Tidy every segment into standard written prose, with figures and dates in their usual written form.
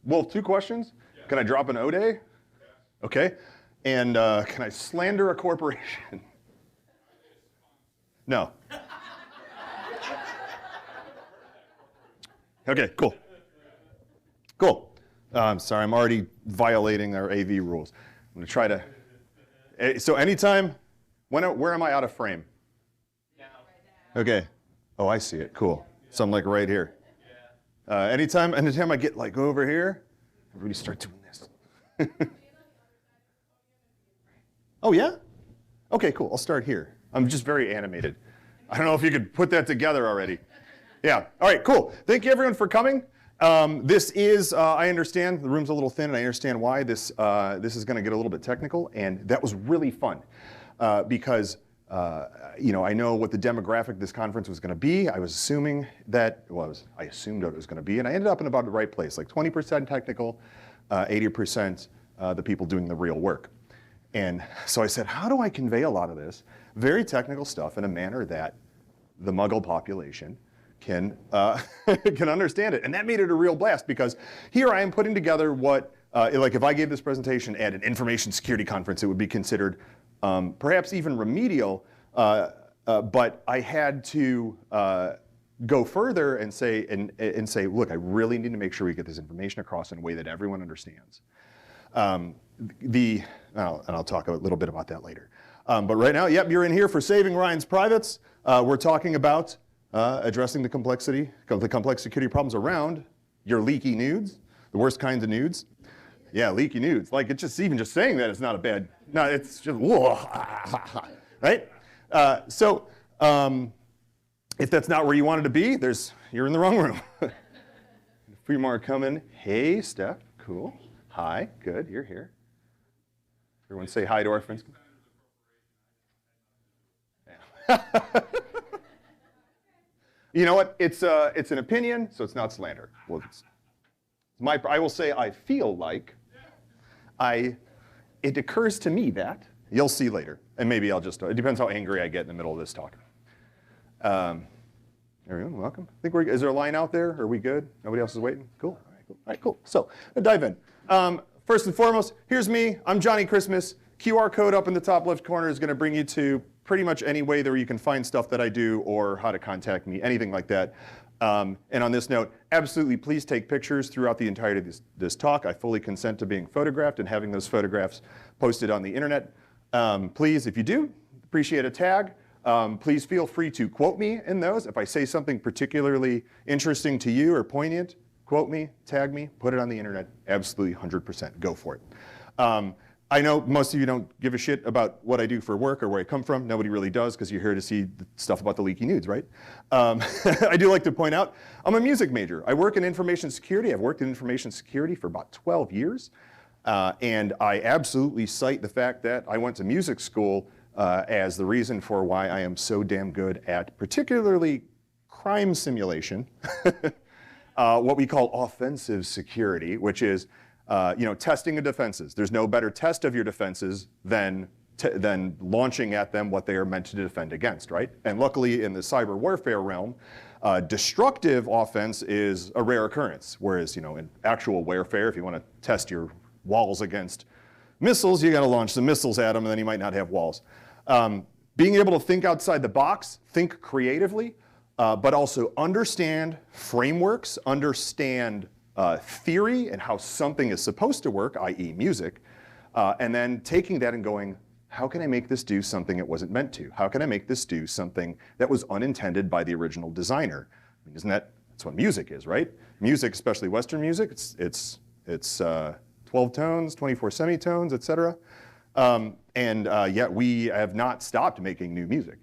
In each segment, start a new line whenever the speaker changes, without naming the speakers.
Well, 2 questions. Yeah. Can I drop an ode? Yeah. Okay. And can I slander a corporation? No. Okay, cool. Cool. I'm sorry, I'm already violating our AV rules. I'm going to try to. So anytime, where am I out of frame? Okay. Oh, I see it. Cool. So I'm like right here. Anytime I get like over here, everybody start doing this. Oh yeah? Okay, cool. I'll start here. I'm just very animated. I don't know if you could put that together already. Yeah. All right, cool. Thank you everyone for coming. This is, I understand the room's a little thin, and I understand why this is going to get a little bit technical, and that was really fun because I know what the demographic of this conference was going to be. I was assuming that, I assumed what it was going to be, and I ended up in about the right place, like 20% technical, 80% the people doing the real work. And so I said, how do I convey a lot of this very technical stuff in a manner that the Muggle population can understand it? And that made it a real blast, because here I am putting together what, like if I gave this presentation at an information security conference, it would be considered perhaps even remedial, but I had to go further and say, look, I really need to make sure we get this information across in a way that everyone understands. And I'll talk a little bit about that later. But right now, yep, you're in here for Saving Ryan's Privates. We're talking about addressing the complex security problems around your leaky nudes, the worst kinds of nudes. Yeah, leaky nudes. Like, it's just, even just saying that is not a bad, no, it's just, whoa, right? So if that's not where you wanted to be, you're in the wrong room. A few more are coming. Hey, Steph, cool. Hi, good, you're here. Everyone say hi to our friends. Yeah. You know what? It's an opinion, so it's not slander. Well, I will say I feel like it occurs to me that, you'll see later, and maybe I'll just, it depends how angry I get in the middle of this talk. Everyone, welcome. Is there a line out there? Are we good? Nobody else is waiting? Cool. All right, cool. So, let's dive in. First and foremost, here's me. I'm Johnny Christmas. QR code up in the top left corner is going to bring you to pretty much any way that you can find stuff that I do or how to contact me, anything like that. And on this note, absolutely please take pictures throughout the entirety of this talk. I fully consent to being photographed and having those photographs posted on the internet. Please, if you do, appreciate a tag. Please feel free to quote me in those. If I say something particularly interesting to you or poignant, quote me, tag me, put it on the internet. Absolutely 100%. Go for it. I know most of you don't give a shit about what I do for work or where I come from. Nobody really does, because you're here to see the stuff about the leaky nudes, right? I do like to point out, I'm a music major. I work in information security. I've worked in information security for about 12 years. And I absolutely cite the fact that I went to music school as the reason for why I am so damn good at particularly crime simulation, what we call offensive security, which is testing of defenses. There's no better test of your defenses than launching at them what they are meant to defend against, right? And luckily in the cyber warfare realm, destructive offense is a rare occurrence. Whereas, in actual warfare, if you want to test your walls against missiles, you got to launch some missiles at them, and then you might not have walls. Being able to think outside the box, think creatively, but also understand frameworks, understand theory and how something is supposed to work, i.e. music, and then taking that and going, how can I make this do something it wasn't meant to? How can I make this do something that was unintended by the original designer? I mean, that's what music is, right? Music, especially Western music, it's 12 tones, 24 semitones, etc. Yet we have not stopped making new music.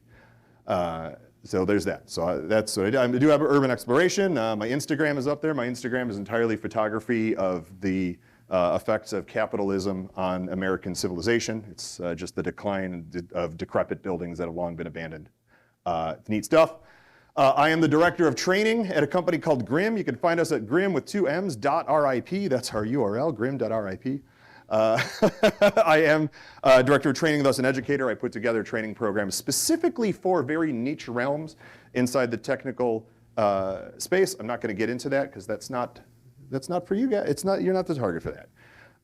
So there's that. So that's what I do. I do have urban exploration. My Instagram is up there. My Instagram is entirely photography of the effects of capitalism on American civilization. It's just the decline of decrepit buildings that have long been abandoned. It's neat stuff. I am the director of training at a company called Grim. You can find us at grim with 2 M's, .rip. That's our URL, grim.rip. I am director of training, thus an educator. I put together training programs specifically for very niche realms inside the technical space. I'm not going to get into that because that's not That's not for you guys. You're not the target for that.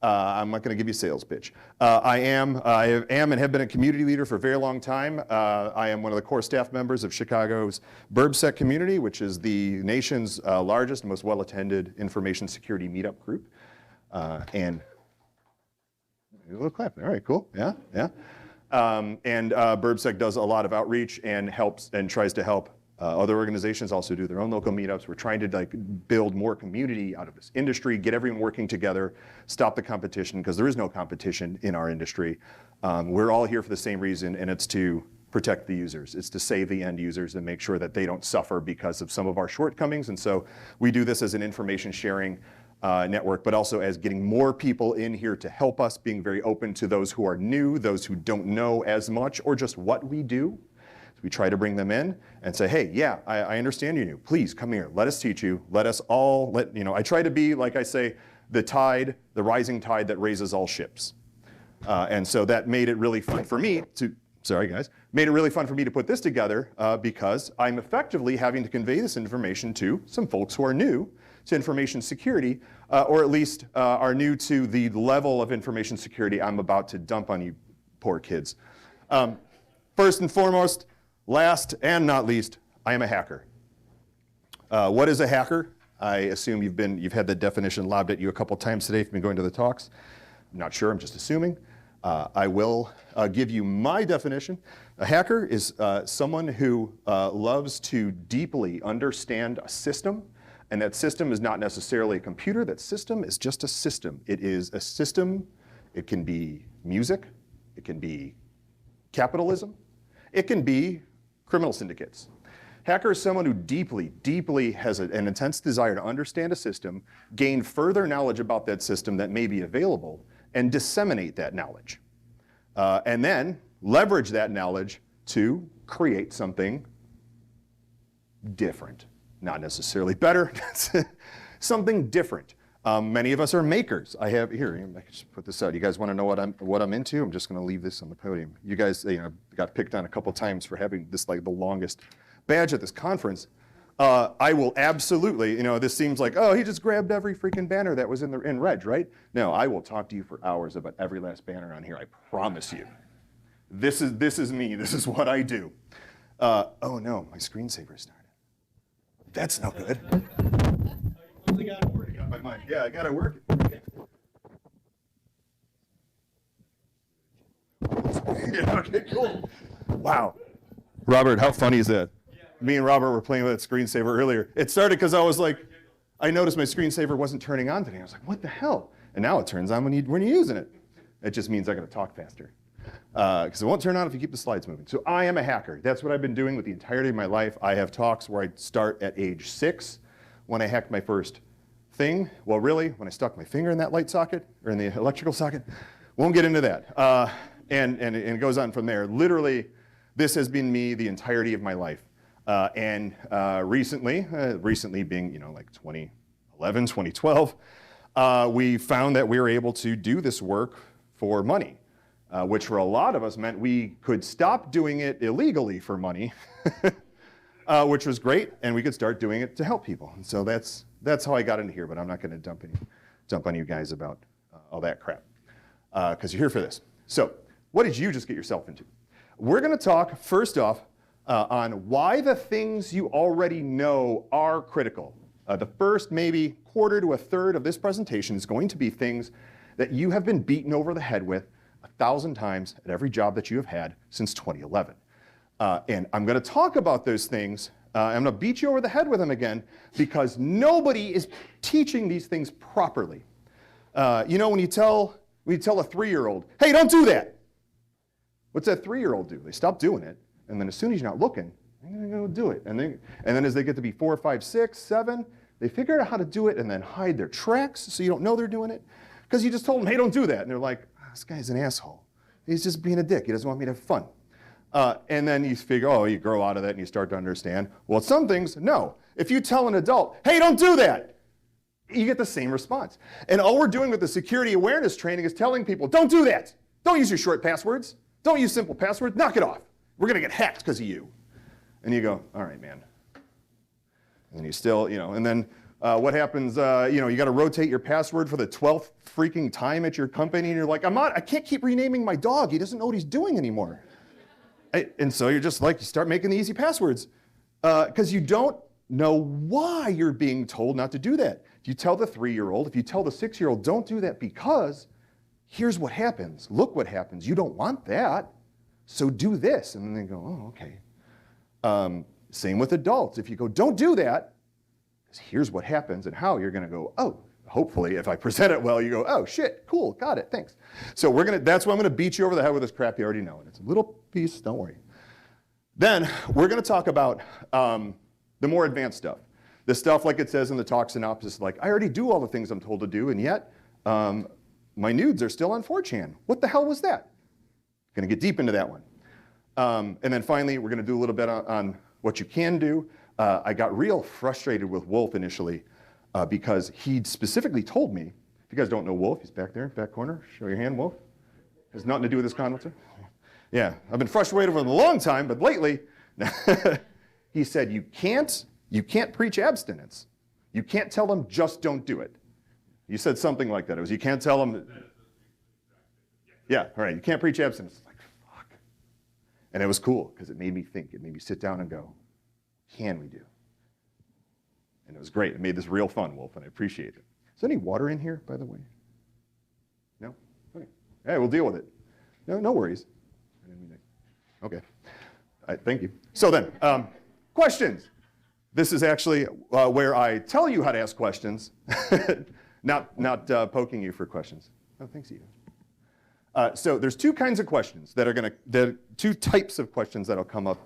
I'm not going to give you a sales pitch. I am and have been a community leader for a very long time. I am one of the core staff members of Chicago's PervSec community, which is the nation's largest and most well-attended information security meetup group. And a little clap there. All right, cool. Yeah. PervSec does a lot of outreach and helps and tries to help other organizations also do their own local meetups. We're trying to build more community out of this industry, get everyone working together, stop the competition, because there is no competition in our industry. We're all here for the same reason, and it's to protect the users. It's to save the end users and make sure that they don't suffer because of some of our shortcomings. And so we do this as an information sharing network, but also as getting more people in here to help us, being very open to those who are new, those who don't know as much, or just what we do. We try to bring them in and say, hey, yeah, I understand you're new. Please come here. Let us teach you. Let us all, I try to be, like I say, the rising tide that raises all ships. And so that made it really fun for me to, made it really fun for me to put this together because I'm effectively having to convey this information to some folks who are new to information security, or at least are new to the level of information security I'm about to dump on you poor kids. First and foremost, last and not least, I am a hacker. What is a hacker? I assume you've had the definition lobbed at you a couple times today if you've been going to the talks. I'm not sure, I'm just assuming. I will give you my definition. A hacker is someone who loves to deeply understand a system, and that system is not necessarily a computer. That system is just a system. It is a system. It can be music. It can be capitalism. It can be criminal syndicates. Hacker is someone who deeply has an intense desire to understand a system, gain further knowledge about that system that may be available, and disseminate that knowledge. And then leverage that knowledge to create something different. Not necessarily better, something different. Many of us are makers. I can just put this out. You guys want to know what I'm into? I'm just going to leave this on the podium. You guys, got picked on a couple times for having this the longest badge at this conference. I will absolutely, this seems like, oh, he just grabbed every freaking banner that was in red, right? No, I will talk to you for hours about every last banner on here. I promise you. This is me. This is what I do. Oh no, my screensaver started. That's no good. Yeah, I gotta work it. Yeah, okay, cool. Wow. Robert, how funny is that? Me and Robert were playing with that screensaver earlier. It started because I was like, I noticed my screensaver wasn't turning on today. I was like, what the hell? And now it turns on when you're using it. It just means I gotta talk faster. Because it won't turn on if you keep the slides moving. So I am a hacker. That's what I've been doing with the entirety of my life. I have talks where I start at age 6 when I hacked my first thing. Well, really, when I stuck my finger in that light socket, or in the electrical socket. Won't get into that. And it goes on from there. Literally, this has been me the entirety of my life. Recently being, 2011, 2012, we found that we were able to do this work for money, which for a lot of us meant we could stop doing it illegally for money, which was great, and we could start doing it to help people. And so that's how I got into here, but I'm not going to dump on you guys about all that crap, because you're here for this. So what did you just get yourself into? We're going to talk, first off, on why the things you already know are critical. The first maybe quarter to a third of this presentation is going to be things that you have been beaten over the head with 1,000 times at every job that you have had since 2011. And I'm going to talk about those things. I'm going to beat you over the head with them again because nobody is teaching these things properly. When you tell a 3-year-old, hey, don't do that. What's that 3-year-old do? They stop doing it, and then as soon as you're not looking, they're going to go do it. And then as they get to be 4, 5, 6, 7, they figure out how to do it and then hide their tracks so you don't know they're doing it because you just told them, hey, don't do that. And they're like, this guy's an asshole. He's just being a dick. He doesn't want me to have fun. And then you figure, you grow out of that and you start to understand, well, some things, no. If you tell an adult, hey, don't do that, you get the same response. And all we're doing with the security awareness training is telling people, don't do that. Don't use your short passwords. Don't use simple passwords. Knock it off. We're going to get hacked because of you. And you go, all right, man. And you still, and then What happens, you got to rotate your password for the 12th freaking time at your company, and you're like, I can't keep renaming my dog. He doesn't know what he's doing anymore. And so you're just like, you start making the easy passwords because you don't know why you're being told not to do that. If you tell the 3-year-old, if you tell the 6-year-old, don't do that because here's what happens. Look what happens. You don't want that, so do this. And then they go, oh, okay. Same with adults. If you go, don't do that, because here's what happens and how, you're going to go, oh, hopefully if I present it well, you go, oh, shit, cool, got it, thanks. So that's why I'm going to beat you over the head with this crap you already know. And it's a little piece, don't worry. Then we're going to talk about the more advanced stuff. The stuff like it says in the talk synopsis, like, I already do all the things I'm told to do, and yet my nudes are still on 4chan. What the hell was that? Going to get deep into that one. And then finally, we're going to do a little bit on what you can do. I got real frustrated with Wolf initially because he specifically told me, if you guys don't know Wolf, he's back there, back corner. Show your hand, Wolf. Has nothing to do with this conference. Yeah, I've been frustrated with him a long time, but lately, he said, you can't preach abstinence. You can't tell them just don't do it. You said something like that. It was, you can't tell them. Yeah, all right, you can't preach abstinence. It's like, fuck. And it was cool because it made me think. It made me sit down and go, can we do? And it was great. It made this real fun, Wolf, and I appreciate it. Is there any water in here, by the way? No? Okay. Hey, we'll deal with it. No worries. I didn't mean to. Okay. All right, thank you. So then, questions. This is actually where I tell you how to ask questions, not poking you for questions. Oh, thanks, Eva. So there's two kinds of questions that are going to, two types of questions that'll come up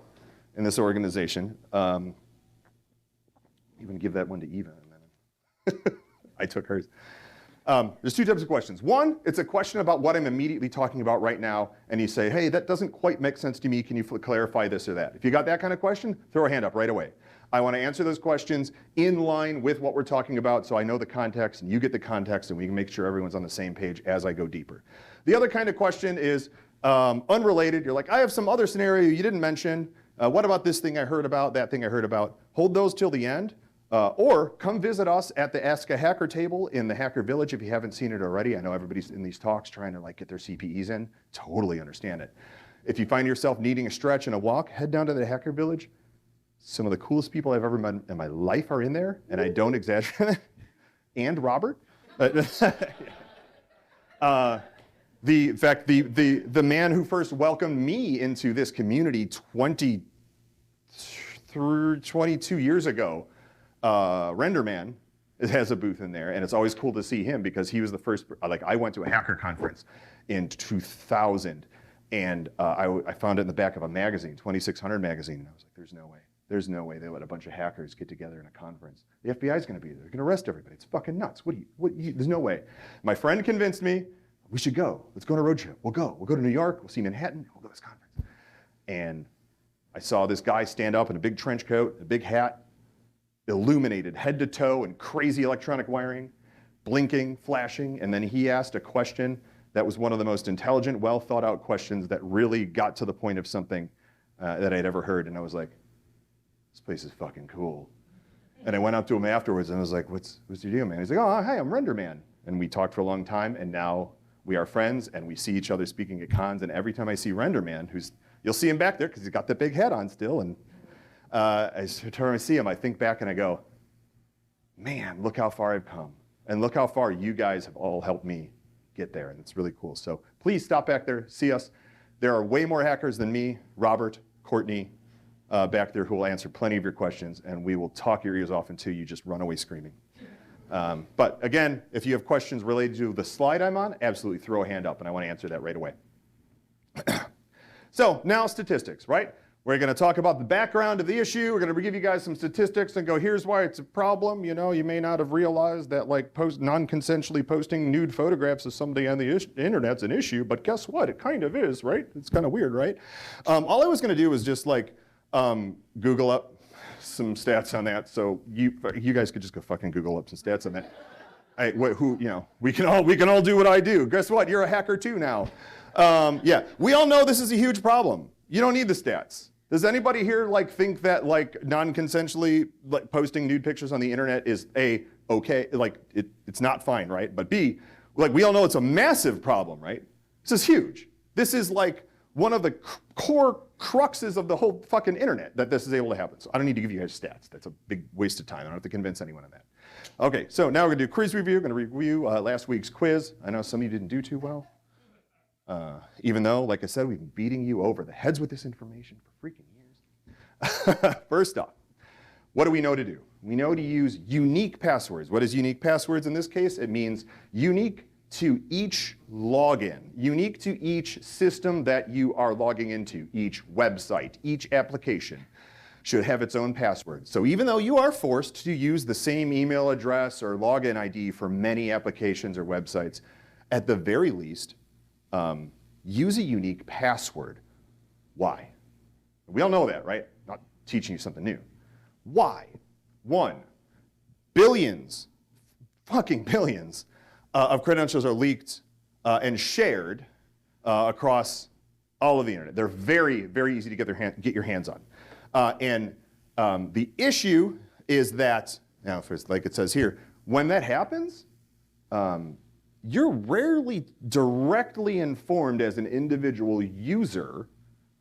in this organization. I'm going to give that one to Eva in a minute. I took hers. There's two types of questions. One, it's a question about what I'm immediately talking about right now, and you say, hey, that doesn't quite make sense to me. Can you clarify this or that? If you got that kind of question, throw a hand up right away. I want to answer those questions in line with what we're talking about so I know the context and you get the context and we can make sure everyone's on the same page as I go deeper. The other kind of question is unrelated. You're like, I have some other scenario you didn't mention. What about this thing I heard about, that thing I heard about? Hold those till the end. Or come visit us at the Ask a Hacker table in the Hacker Village if you haven't seen it already. I know everybody's in these talks trying to get their CPEs in. Totally understand it. If you find yourself needing a stretch and a walk, head down to the Hacker Village. Some of the coolest people I've ever met in my life are in there, and I don't exaggerate. And Robert. In fact, the man who first welcomed me into this community 22 years ago, RenderMan, has a booth in there, and it's always cool to see him because he was the first, I went to a hacker conference in 2000, and I found it in the back of a magazine, 2600 magazine, and I was like, there's no way they let a bunch of hackers get together in a conference. The FBI's gonna be there, they're gonna arrest everybody, it's fucking nuts. There's no way. My friend convinced me, we should go, let's go on a road trip, we'll go to New York, we'll see Manhattan, we'll go to this conference. And I saw this guy stand up in a big trench coat, a big hat, illuminated head to toe in crazy electronic wiring, blinking, flashing, and then he asked a question that was one of the most intelligent, well thought out questions that really got to the point of something that I'd ever heard, and I was like, this place is fucking cool. And I went up to him afterwards and I was like, what's your deal, man? He's like, oh, hi, I'm RenderMan. And we talked for a long time, and now we are friends, and we see each other speaking at cons, and every time I see RenderMan, you'll see him back there because he's got the big hat on still, and I turn and see him, I think back and I go, man, look how far I've come. And look how far you guys have all helped me get there, and it's really cool. So please stop back there, see us. There are way more hackers than me, Robert, Courtney, back there who will answer plenty of your questions, and we will talk your ears off until you just run away screaming. But again, if you have questions related to the slide I'm on, absolutely throw a hand up, and I want to answer that right away. So now statistics, right? We're going to talk about the background of the issue. We're going to give you guys some statistics and go, here's why it's a problem. You know, you may not have realized that non-consensually posting nude photographs of somebody on the internet's an issue, but guess what? It kind of is, right? It's kind of weird, right? All I was going to do was just Google up some stats on that. So you guys could just go fucking Google up some stats on that. We can all do what I do. Guess what? You're a hacker too now. Yeah, we all know this is a huge problem. You don't need the stats. Does anybody here like think that like non-consensually like posting nude pictures on the internet is A, okay, like it's not fine, right? But B, like we all know it's a massive problem, right? This is huge. This is like one of the core cruxes of the whole fucking internet that this is able to happen. So I don't need to give you guys stats. That's a big waste of time. I don't have to convince anyone of that. Okay, so now we're gonna do quiz review. We're gonna review last week's quiz. I know some of you didn't do too well. Even though, like I said, we've been beating you over the heads with this information for freaking years. First off, what do we know to do? We know to use unique passwords. What is unique passwords in this case? It means unique to each login, unique to each system that you are logging into, each website, each application should have its own password. So even though you are forced to use the same email address or login ID for many applications or websites, at the very least, use a unique password. Why? We all know that, right? Not teaching you something new. Why? One, billions, fucking billions, of credentials are leaked and shared across all of the internet. They're very, very easy to get your hands on. The issue is that, now, like it says here, when that happens, you're rarely directly informed as an individual user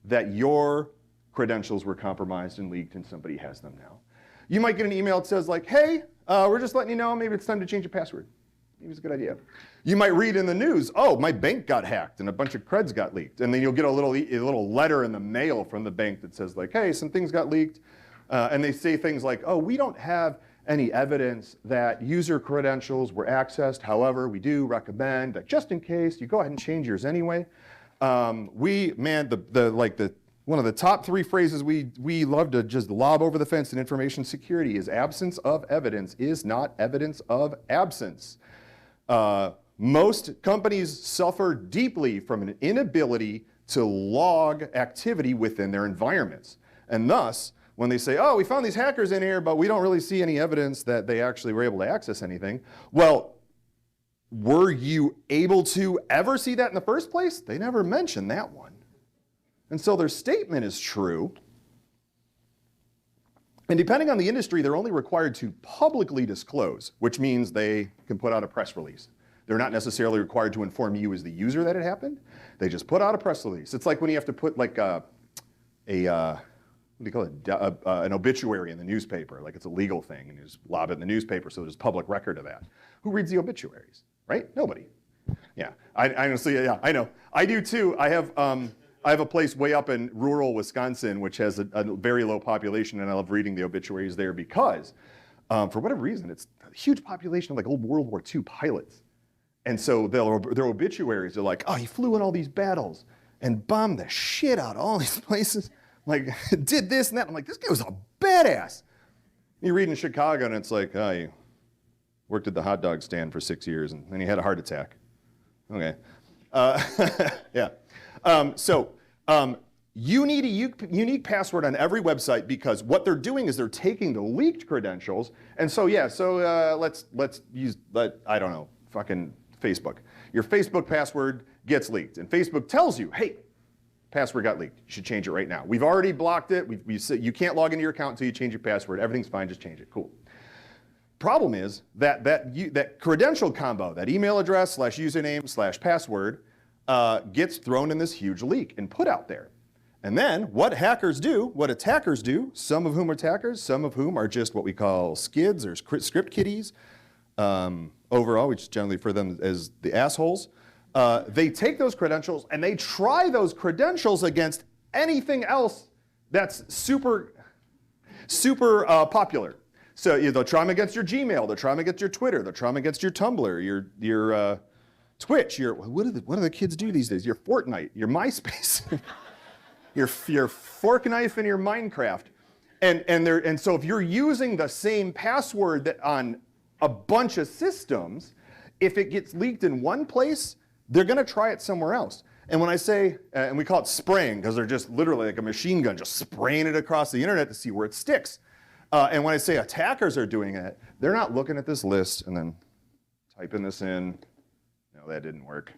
that your credentials were compromised and leaked and somebody has them now. You might get an email that says like, hey, we're just letting you know maybe it's time to change your password. Maybe it's a good idea. You might read in the news, oh, my bank got hacked and a bunch of creds got leaked. And then you'll get a little letter in the mail from the bank that says like, hey, some things got leaked. And they say things like, oh, we don't have any evidence that user credentials were accessed. However, we do recommend that just in case, you go ahead and change yours anyway. One of the top 3 phrases we love to just lob over the fence in information security is absence of evidence is not evidence of absence. Most companies suffer deeply from an inability to log activity within their environments. And thus, when they say, oh, we found these hackers in here, but we don't really see any evidence that they actually were able to access anything. Well, were you able to ever see that in the first place? They never mentioned that one. And so their statement is true. And depending on the industry, they're only required to publicly disclose, which means they can put out a press release. They're not necessarily required to inform you as the user that it happened. They just put out a press release. It's like when you have to put like what do you call it? An obituary in the newspaper, like it's a legal thing, and you just lob it in the newspaper so there's public record of that. Who reads the obituaries, right? Nobody. Yeah, I honestly, yeah, I know. I do too. I have a place way up in rural Wisconsin which has a very low population, and I love reading the obituaries there because, for whatever reason, it's a huge population of like old World War II pilots. And so their obituaries are like, oh, he flew in all these battles and bombed the shit out of all these places. Like, did this and that. I'm like, this guy was a badass. You read in Chicago and it's like, oh, he worked at the hot dog stand for 6 years and then he had a heart attack. Okay. Yeah. You need a unique password on every website because what they're doing is they're taking the leaked credentials. And so, yeah, let's use, I don't know, fucking Facebook. Your Facebook password gets leaked and Facebook tells you, hey, password got leaked. You should change it right now. We've already blocked it. We said you can't log into your account until you change your password. Everything's fine, just change it. Cool. Problem is that credential combo, that email address / username / password, gets thrown in this huge leak and put out there. And then what attackers do, some of whom are attackers, some of whom are just what we call skids or script kiddies. Overall, we just generally refer to them as the assholes. They take those credentials and they try those credentials against anything else that's super popular. So they'll try them against your Gmail, they'll try them against your Twitter, they'll try them against your Tumblr, your Twitch, what do the kids do these days? Your Fortnite, your MySpace, your fork knife and your Minecraft. And so if you're using the same password that on a bunch of systems, if it gets leaked in one place, they're going to try it somewhere else. And when I say, and we call it spraying, because they're just literally like a machine gun, just spraying it across the internet to see where it sticks. And when I say attackers are doing it, they're not looking at this list and then typing this in. No, that didn't work.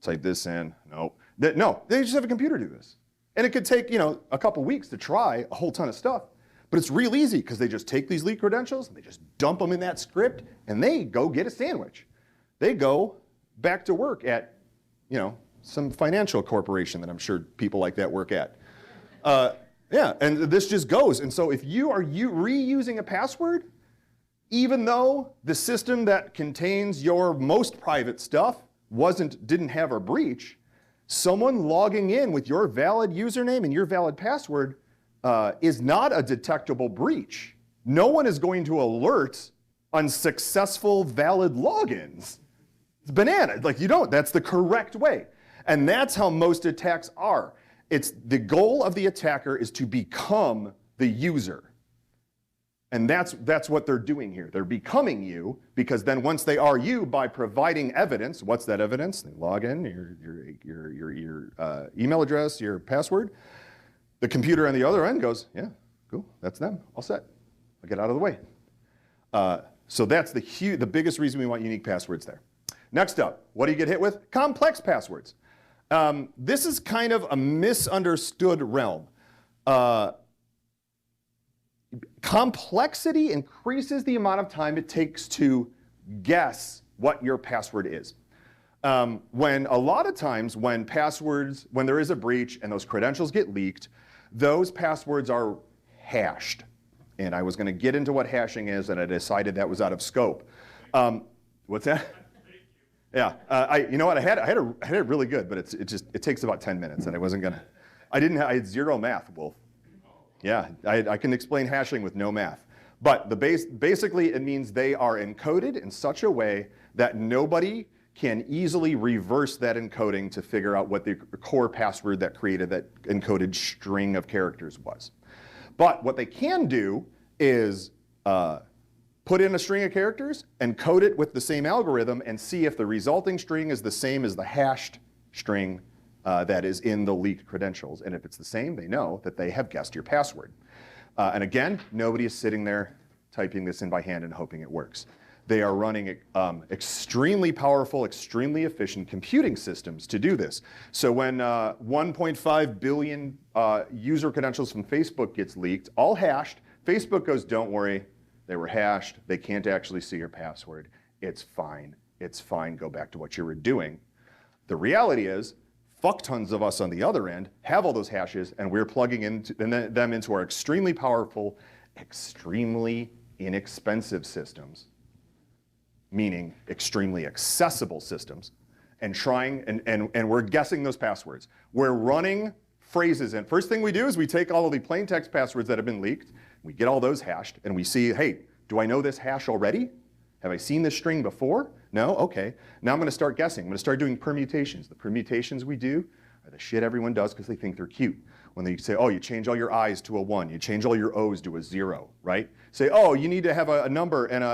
Type this in. Nope. No, they just have a computer do this. And it could take, a couple weeks to try a whole ton of stuff. But it's real easy because they just take these leaked credentials and they just dump them in that script and they go get a sandwich. They go back to work at, some financial corporation that I'm sure people like that work at. Yeah, and this just goes. And so if you are reusing a password, even though the system that contains your most private stuff didn't have a breach, someone logging in with your valid username and your valid password is not a detectable breach. No one is going to alert on successful valid logins. It's banana. That's the correct way. And that's how most attacks are. It's the goal of the attacker is to become the user. And that's what they're doing here. They're becoming you because then once they are you, by providing evidence, what's that evidence? They log in, your email address, your password. The computer on the other end goes, yeah, cool, that's them, all set. I'll get out of the way. So that's the biggest reason we want unique passwords there. Next up, what do you get hit with? Complex passwords. This is kind of a misunderstood realm. Complexity increases the amount of time it takes to guess what your password is. When a lot of times when there is a breach and those credentials get leaked, those passwords are hashed. And I was going to get into what hashing is, and I decided that was out of scope. What's that? Yeah, you know what? I had it really good, but it takes about 10 minutes, and I wasn't gonna. I had zero math, Wolf. Yeah, I can explain hashing with no math, but basically it means they are encoded in such a way that nobody can easily reverse that encoding to figure out what the core password that created that encoded string of characters was. But what they can do is put in a string of characters, encode it with the same algorithm, and see if the resulting string is the same as the hashed string that is in the leaked credentials. And if it's the same, they know that they have guessed your password. And again, nobody is sitting there typing this in by hand and hoping it works. They are running extremely powerful, extremely efficient computing systems to do this. So when 1.5 billion user credentials from Facebook gets leaked, all hashed, Facebook goes, don't worry, they were hashed, they can't actually see your password. It's fine, go back to what you were doing. The reality is, fuck tons of us on the other end have all those hashes, and we're plugging them into our extremely powerful, extremely inexpensive systems, meaning extremely accessible systems, and we're guessing those passwords. We're running phrases in. First thing we do is we take all of the plain text passwords that have been leaked, we get all those hashed, and we see, hey, do I know this hash already? Have I seen this string before? No? Okay. Now I'm going to start guessing. I'm going to start doing permutations. The permutations we do are the shit everyone does because they think they're cute. When they say, oh, you change all your I's to a 1, you change all your O's to a 0, right? Say, oh, you need to have a number and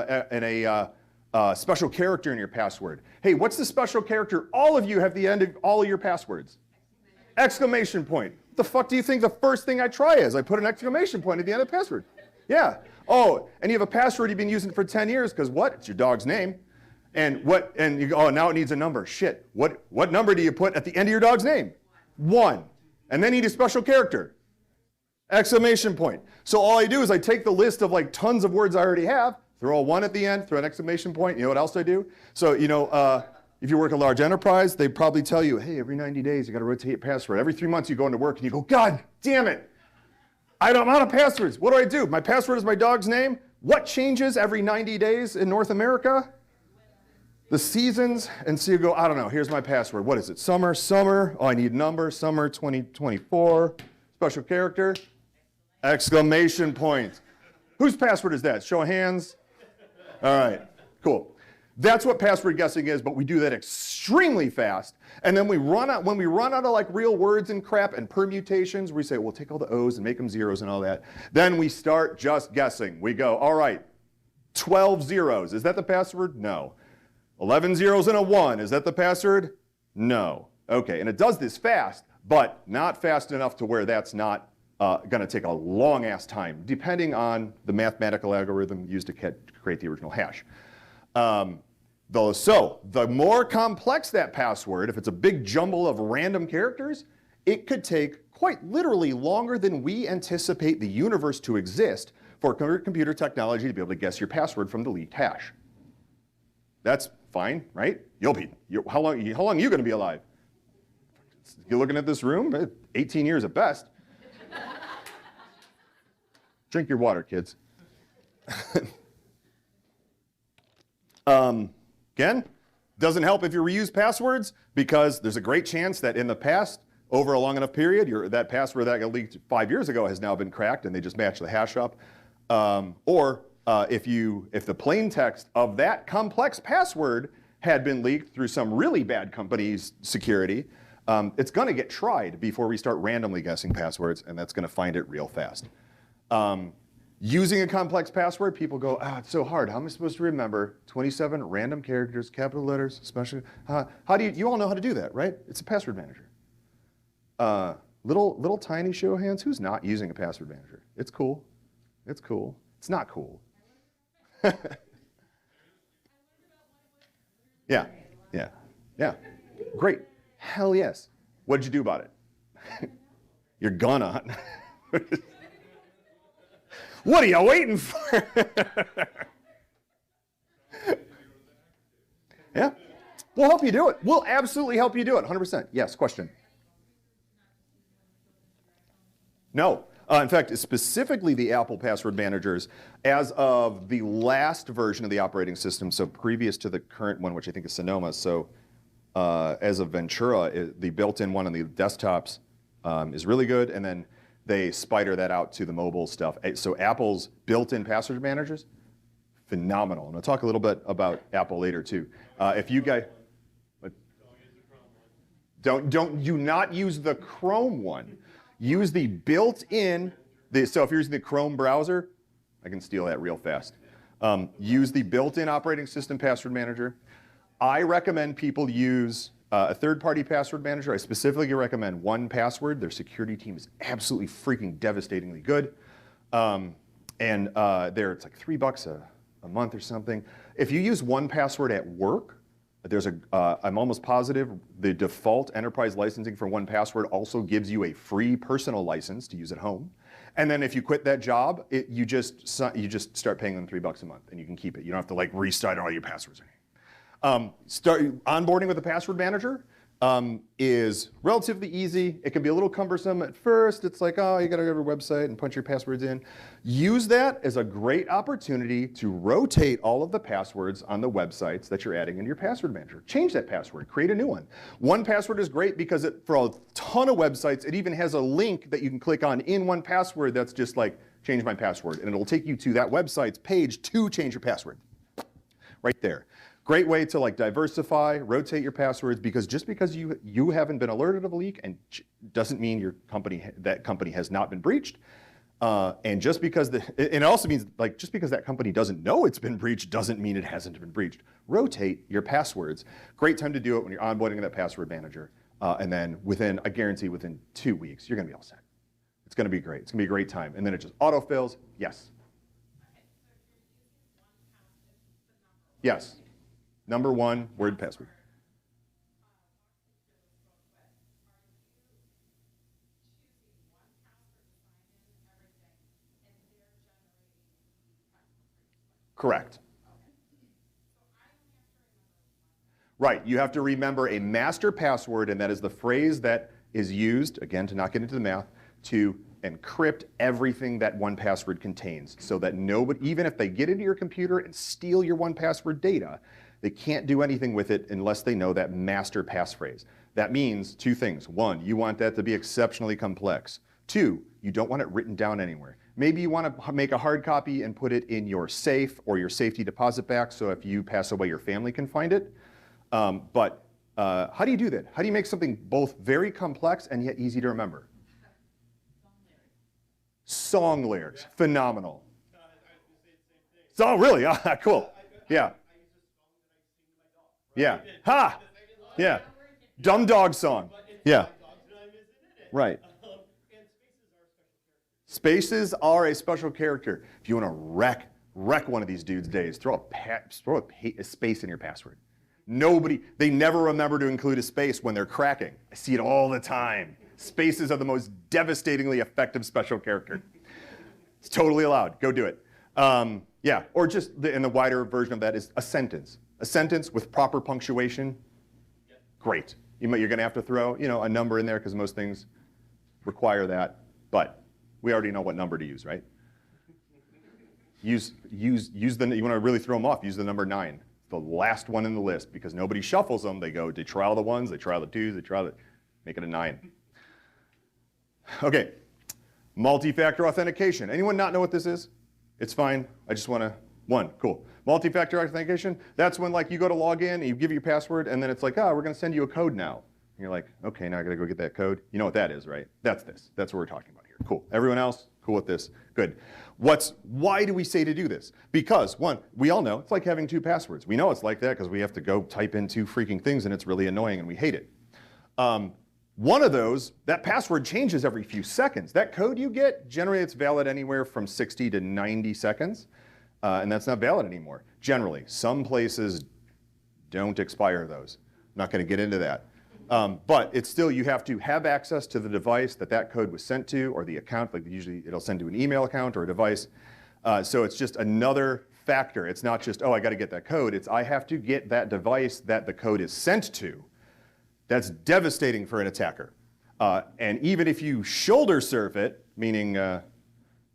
a special character in your password. Hey, what's the special character all of you have at the end of all of your passwords? Exclamation point. What the fuck do you think the first thing I try is? I put an exclamation point at the end of the password. Yeah. Oh, and you have a password you've been using for 10 years because what? It's your dog's name. And you go, oh, now it needs a number. Shit. What number do you put at the end of your dog's name? 1. And then you need a special character. Exclamation point. So all I do is I take the list of like tons of words I already have, throw a 1 at the end, throw an exclamation point. You know what else I do? So, if you work a large enterprise, they probably tell you, hey, every 90 days you got to rotate your password. Every 3 months you go into work and you go, God damn it. I'm out of passwords. What do I do? My password is my dog's name. What changes every 90 days in North America? The seasons. And so you go, I don't know, here's my password. What is it? Summer. Oh, I need number. Summer 2024. Special character. Exclamation point. Whose password is that? Show of hands. All right, cool. That's what password guessing is, but we do that extremely fast. And then when we run out of like real words and crap and permutations, we say, well, take all the O's and make them zeros and all that. Then we start just guessing. We go, all right, 12 zeros. Is that the password? No. 11 zeros and a 1. Is that the password? No. Okay, and it does this fast, but not fast enough to where that's not going to take a long ass time, depending on the mathematical algorithm used to create the original hash. So the more complex that password, if it's a big jumble of random characters, it could take quite literally longer than we anticipate the universe to exist for computer technology to be able to guess your password from the leaked hash. That's fine, right? How long are you going to be alive? You're looking at this room, 18 years at best. Drink your water, kids. Again, doesn't help if you reuse passwords, because there's a great chance that in the past, over a long enough period, that password that got leaked 5 years ago has now been cracked and they just match the hash up. If the plain text of that complex password had been leaked through some really bad company's security, it's going to get tried before we start randomly guessing passwords, and that's going to find it real fast. Using a complex password, people go, it's so hard. How am I supposed to remember 27 random characters, capital letters, special? How do you all know how to do that, right? It's a password manager. Little tiny show of hands, who's not using a password manager? It's cool. It's cool. It's not cool. Yeah. Great. Hell yes. What did you do about it? You're gonna. What are you waiting for? Yeah. We'll help you do it. We'll absolutely help you do it. 100%. Yes, question. No. In fact, specifically the Apple password managers, as of the last version of the operating system, so previous to the current one, which I think is Sonoma, so as of Ventura, the built-in one on the desktops is really good, and then they spider that out to the mobile stuff. So Apple's built-in password managers, phenomenal. And I'll talk a little bit about Apple later too. If you guys do not use the Chrome one. Use the built-in. So if you're using the Chrome browser, I can steal that real fast. Use the built-in operating system password manager. I recommend people use a third-party password manager. I specifically recommend 1Password. Their security team is absolutely freaking devastatingly good. It's like $3 a month or something. If you use 1Password at work, I'm almost positive the default enterprise licensing for 1Password also gives you a free personal license to use at home. And then if you quit that job, you just start paying them $3 a month, and you can keep it. You don't have to like restart all your passwords or anything. Onboarding with a password manager is relatively easy. It can be a little cumbersome at first. It's like, oh, you got to go to a website and punch your passwords in. Use that as a great opportunity to rotate all of the passwords on the websites that you're adding into your password manager. Change that password, create a new one. 1Password is great because for a ton of websites, it even has a link that you can click on in 1Password that's just like, change my password. And it'll take you to that website's page to change your password. Right there. Great way to like diversify, rotate your passwords, because just because you haven't been alerted of a leak and doesn't mean that company has not been breached. And just because it also means like just because that company doesn't know it's been breached doesn't mean it hasn't been breached. Rotate your passwords. Great time to do it when you're onboarding that password manager. And then I guarantee within 2 weeks, you're gonna be all set. It's gonna be great. It's gonna be a great time. And then it just autofills. Yes. Yes. Number 1, word password. Correct. Right, you have to remember a master password, and that is the phrase that is used, again, to not get into the math, to encrypt everything that 1Password contains, so that nobody, even if they get into your computer and steal your 1Password data, they can't do anything with it unless they know that master passphrase. That means 2 things. 1, you want that to be exceptionally complex. 2, you don't want it written down anywhere. Maybe you want to make a hard copy and put it in your safe or your safety deposit box, so if you pass away, your family can find it. But how do you do that? How do you make something both very complex and yet easy to remember? Song lyrics. Phenomenal. Oh, really? Cool. Yeah. Yeah. Ha! Yeah. Dumb Dog Song. Yeah. Right. Spaces are a special character. If you want to wreck one of these dudes' days, throw a space in your password. They never remember to include a space when they're cracking. I see it all the time. Spaces are the most devastatingly effective special character. It's totally allowed. Go do it. Yeah, or just in the wider version of that is a sentence. A sentence with proper punctuation, great. You're going to have to throw, a number in there because most things require that, but we already know what number to use, right? Use the, you want to really throw them off, use the number 9, the last one in the list, because nobody shuffles them. They try all the 1s, they try all the 2s, make it a 9. Okay, multi-factor authentication. Anyone not know what this is? It's fine, I just want to, 1, cool. Multi-factor authentication, that's when you go to log in, and you give your password, and then it's like, we're going to send you a code now. And you're like, okay, now I got to go get that code. You know what that is, right? That's this. That's what we're talking about here. Cool. Everyone else, cool with this? Good. Why do we say to do this? Because, 1, we all know it's like having 2 passwords. We know it's like that because we have to go type in 2 freaking things, and it's really annoying, and we hate it. One of those, that password changes every few seconds. That code you get, generally it's valid anywhere from 60 to 90 seconds. And that's not valid anymore, generally. Some places don't expire those. I'm not going to get into that. But it's still, you have to have access to the device that code was sent to, or the account, usually it'll send to an email account or a device. So it's just another factor. It's not just, I got to get that code. It's I have to get that device that the code is sent to. That's devastating for an attacker. And even if you shoulder surf it, meaning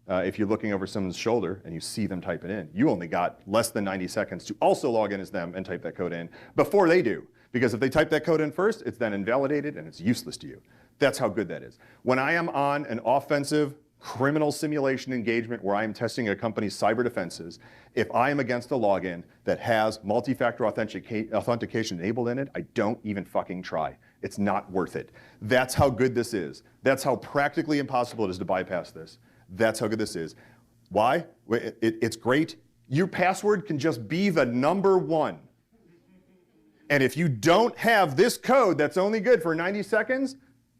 if you're looking over someone's shoulder and you see them type it in, you only got less than 90 seconds to also log in as them and type that code in before they do. Because if they type that code in first, it's then invalidated and it's useless to you. That's how good that is. When I am on an offensive criminal simulation engagement where I am testing a company's cyber defenses, if I am against a login that has multi-factor authentication enabled in it, I don't even fucking try. It's not worth it. That's how good this is. That's how practically impossible it is to bypass this. That's how good this is. Why? It's great. Your password can just be the number 1. And if you don't have this code that's only good for 90 seconds,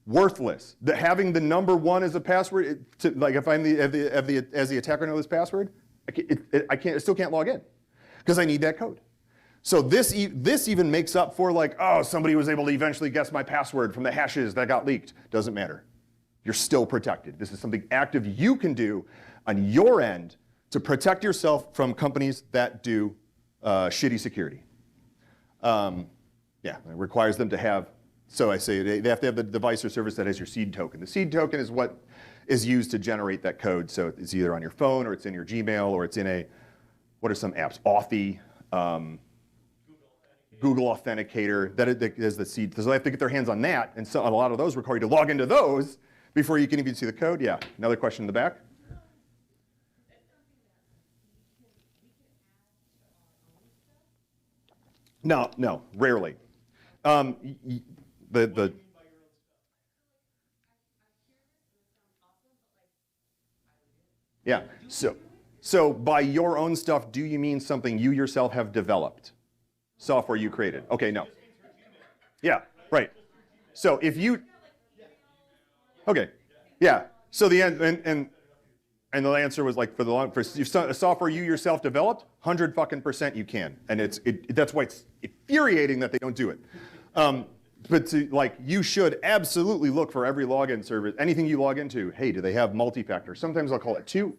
worthless. Having the number 1 as a password, if I'm as the attacker know this password, I still can't log in because I need that code. So this even makes up for somebody was able to eventually guess my password from the hashes that got leaked. Doesn't matter. You're still protected. This is something active you can do on your end to protect yourself from companies that do shitty security. Yeah, it requires them to have, so I say they have to have the device or service that has your seed token. The seed token is what is used to generate that code. So it's either on your phone or it's in your Gmail or it's in what are some apps? Authy, Google Authenticator, that is the seed. So they have to get their hands on that, and so a lot of those require you to log into those before you can even see the code. Yeah, another question in the back? No, rarely. Yeah, so by your own stuff, do you mean something you yourself have developed? Software you created? Okay, no. Yeah, right. So if you, okay, yeah. So the end, and the answer was for software you yourself developed, 100% you can, and that's why it's infuriating that they don't do it. But you should absolutely look for every login service, anything you log into. Hey, do they have multi-factor? Sometimes I'll call it 2.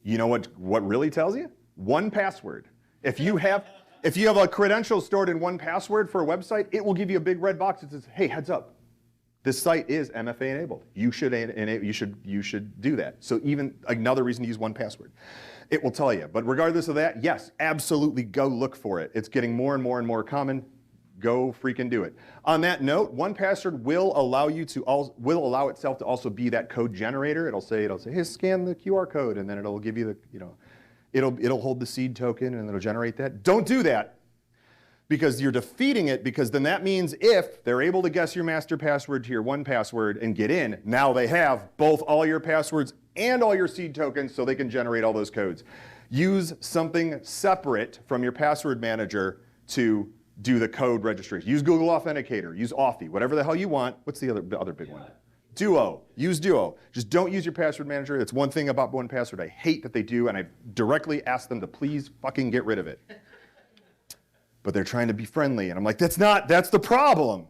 You know what really tells you? 1 password. If you have a credential stored in 1 password for a website, it will give you a big red box that says, hey, heads up. This site is MFA enabled. You should do that. So even another reason to use 1 password. It will tell you. But regardless of that, yes, absolutely go look for it. It's getting more and more and more common. Go freaking do it. On that note, 1 password will allow itself to also be that code generator. It'll say, hey, scan the QR code, and then it'll give you the, it'll hold the seed token and it'll generate that. Don't do that because you're defeating it, because then that means if they're able to guess your master password to your 1 password and get in, now they have both all your passwords and all your seed tokens so they can generate all those codes. Use something separate from your password manager to do the code registration. Use Google Authenticator, use Authy, whatever the hell you want. What's the other big one? Duo. Use Duo. Just don't use your password manager. It's one thing about 1Password I hate that they do, and I directly ask them to please fucking get rid of it. But they're trying to be friendly, and I'm like, that's the problem.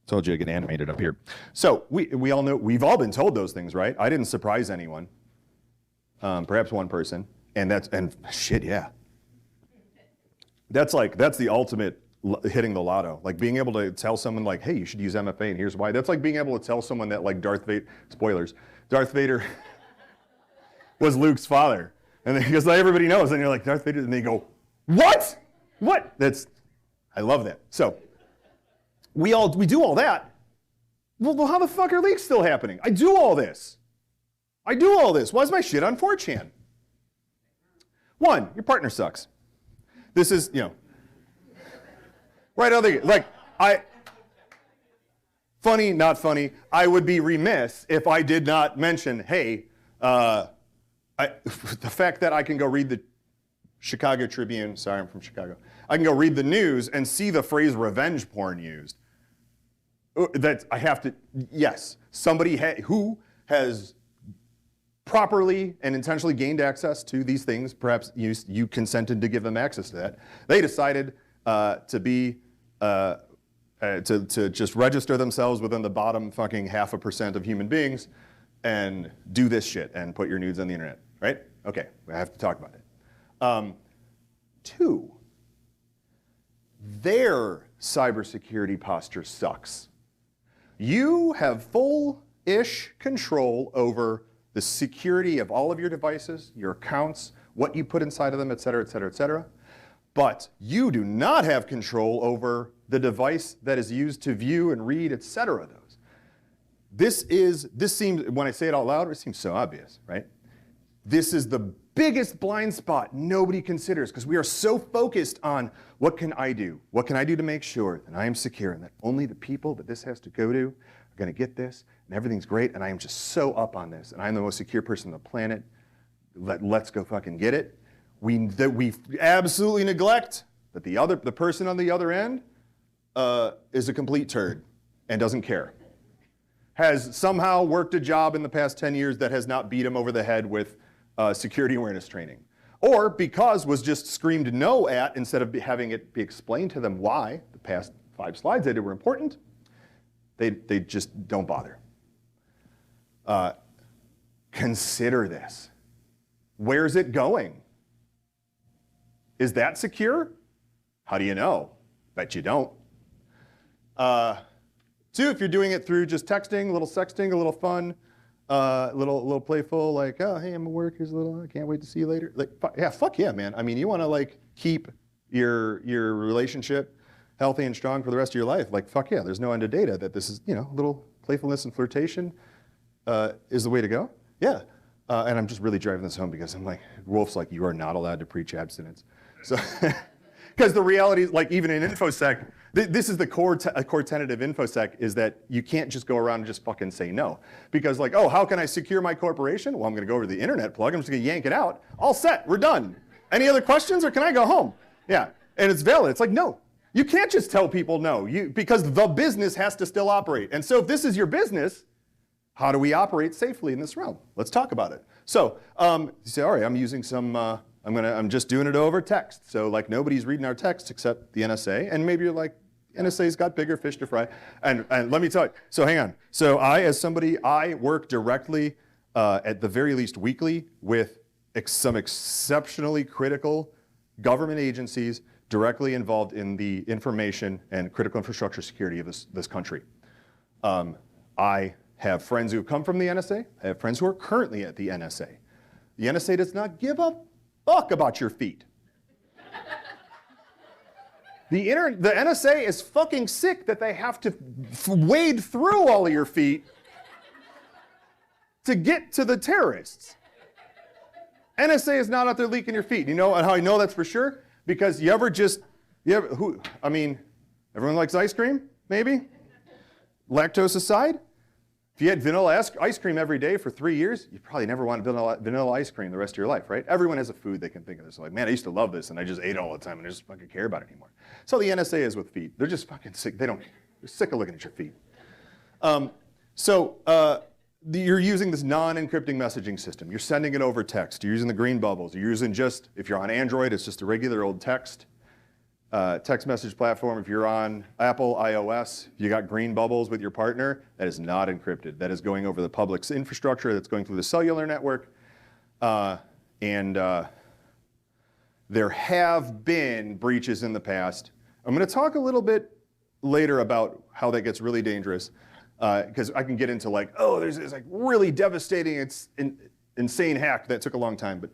Told you I get animated up here. So we all know, we've all been told those things, right? I didn't surprise anyone. Perhaps one person, and shit, yeah. That's the ultimate hitting the lotto. Like being able to tell someone like, hey, you should use MFA, and here's why. That's like being able to tell someone that like Darth Vader was Luke's father. And then, because everybody knows, and you're like, Darth Vader, and they go, what? What? I love that. So we do all that. Well, how the fuck are leaks still happening? I do all this. Why is my shit on 4chan? One, your partner sucks. This is, right, funny, not funny. I would be remiss if I did not mention, hey, the fact that I can go read the Chicago Tribune, sorry, I'm from Chicago. I can go read the news and see the phrase revenge porn used. That I have to, yes, somebody who has properly and intentionally gained access to these things, perhaps you consented to give them access to that. They decided to just register themselves within the bottom fucking 0.5% of human beings and do this shit and put your nudes on the internet, right? Okay, I have to talk about it. Two, their cybersecurity posture sucks. You have full-ish control over the security of all of your devices, your accounts, what you put inside of them, et cetera, et cetera, et cetera. But you do not have control over the device that is used to view and read, et cetera, those. This seems, when I say it out loud, it seems so obvious, right? This is the biggest blind spot nobody considers because we are so focused on what can I do? What can I do to make sure that I am secure and that only the people that this has to go to are going to get this and everything's great and I am just so up on this and I'm the most secure person on the planet. Let's go fucking get it. We absolutely neglect that the person on the other end is a complete turd and doesn't care. Has somehow worked a job in the past 10 years that has not beat him over the head with security awareness training. Or because was just screamed no at instead of having it be explained to them why the past 5 slides they did were important, they just don't bother. Consider this. Where's it going? Is that secure? How do you know? Bet you don't. 2, if you're doing it through just texting, a little sexting, a little fun, a little playful, like, oh, hey, I'm at work, here's a little, I can't wait to see you later. Like, fuck yeah, man. I mean, you want to like keep your relationship healthy and strong for the rest of your life. Like, fuck yeah, there's no end to data that this is, a little playfulness and flirtation is the way to go. Yeah. And I'm just really driving this home because I'm like, Wolf's like, you are not allowed to preach abstinence. So, because the reality is, like, even in InfoSec, this is the core tenet of InfoSec is that you can't just go around and just fucking say no. Because like, oh, how can I secure my corporation? Well, I'm going to go over to the internet plug. I'm just going to yank it out. All set. We're done. Any other questions or can I go home? Yeah. And it's valid. It's like, no. You can't just tell people no because the business has to still operate. And so if this is your business, how do we operate safely in this realm? Let's talk about it. So you say, all right, I'm using some, I'm just doing it over text. So like nobody's reading our text except the NSA. And maybe you're like, NSA's got bigger fish to fry. And let me tell you, so hang on. So I work directly, at the very least weekly, with some exceptionally critical government agencies directly involved in the information and critical infrastructure security of this country. I have friends who have come from the NSA. I have friends who are currently at the NSA. The NSA does not give a fuck about your feet. The NSA is fucking sick that they have to wade through all of your feet to get to the terrorists. NSA is not out there leaking your feet. You know how I know that's for sure? Because everyone likes ice cream, maybe? Lactose aside? If you had vanilla ice cream every day for 3 years, you probably never want vanilla ice cream the rest of your life, right? Everyone has a food they can think of. It's like, man, I used to love this, and I just ate it all the time, and I just fucking care about it anymore. So the NSA is with feet. They're just fucking sick. They're sick of looking at your feet. You're using this non-encrypting messaging system. You're sending it over text. You're using the green bubbles. You're using just, if you're on Android, it's just a regular old text message platform. If you're on Apple iOS, if you got green bubbles with your partner, that is not encrypted. That is going over the public's infrastructure. That's going through the cellular network. There have been breaches in the past. I'm going to talk a little bit later about how that gets really dangerous, because I can get into like, oh, there's this like really devastating, insane hack that took a long time. But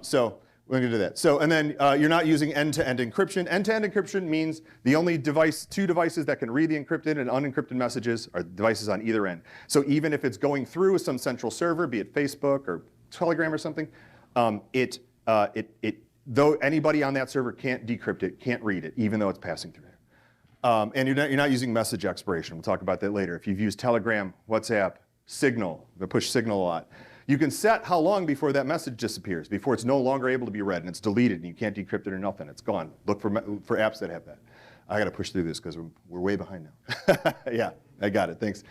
so we're going to do that. So, and then you're not using end-to-end encryption. End-to-end encryption means the only two devices that can read the encrypted and unencrypted messages are devices on either end. So even if it's going through some central server, be it Facebook or Telegram or something, though anybody on that server can't decrypt it, can't read it, even though it's passing through there. And you're not using message expiration. We'll talk about that later. If you've used Telegram, WhatsApp, Signal, they push Signal a lot. You can set how long before that message disappears, before it's no longer able to be read and it's deleted and you can't decrypt it or nothing. It's gone. Look for apps that have that. I got to push through this because we're way behind now. Yeah, I got it. Thanks.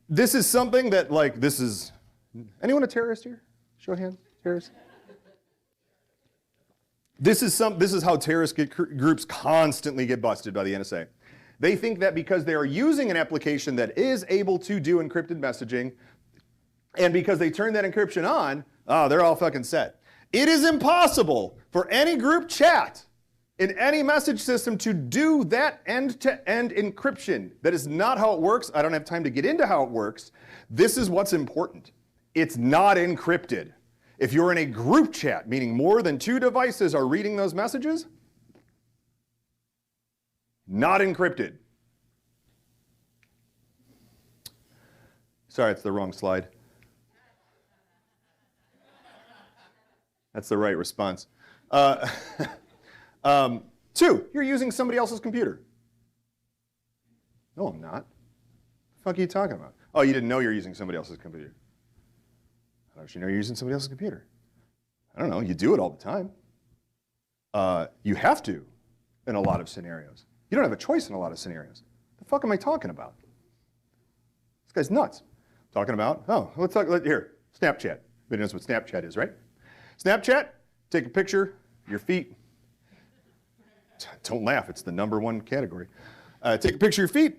This is something that anyone a terrorist here? Show of hands, terrorists. This is how terrorist groups constantly get busted by the NSA. They think that because they are using an application that is able to do encrypted messaging, and because they turn that encryption on, they're all fucking set. It is impossible for any group chat in any message system to do that end-to-end encryption. That is not how it works. I don't have time to get into how it works. This is what's important. It's not encrypted. If you're in a group chat, meaning more than 2 devices are reading those messages, not encrypted. Sorry, it's the wrong slide. That's the right response. 2, you're using somebody else's computer. No, I'm not. What the fuck are you talking about? Oh, you didn't know you're using somebody else's computer. How don't you know you're using somebody else's computer? I don't know, you do it all the time. You have to in a lot of scenarios. You don't have a choice in a lot of scenarios. The fuck am I talking about? This guy's nuts. Talking about, let's talk, here, Snapchat. Everybody knows what Snapchat is, right? Snapchat, take a picture, your feet. Don't laugh, it's the #1 category. Take a picture of your feet,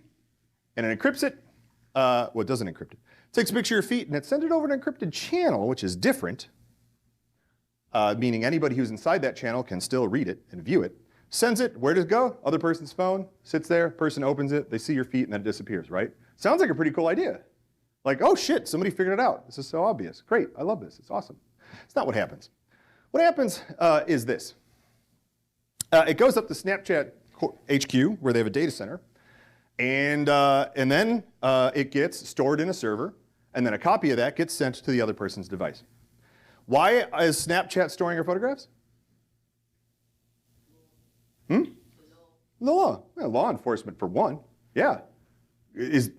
and it encrypts it. It doesn't encrypt it. Takes a picture of your feet, and it sends it over an encrypted channel, which is different, meaning anybody who's inside that channel can still read it and view it. Sends it, where does it go? Other person's phone, sits there, person opens it, they see your feet, and then it disappears, right? Sounds like a pretty cool idea. Like, oh shit, somebody figured it out. This is so obvious. Great, I love this, it's awesome. It's not what happens. What happens is this. It goes up to Snapchat HQ, where they have a data center, and then it gets stored in a server, and then a copy of that gets sent to the other person's device. Why is Snapchat storing your photographs? The law. Yeah, law enforcement, for one. Yeah.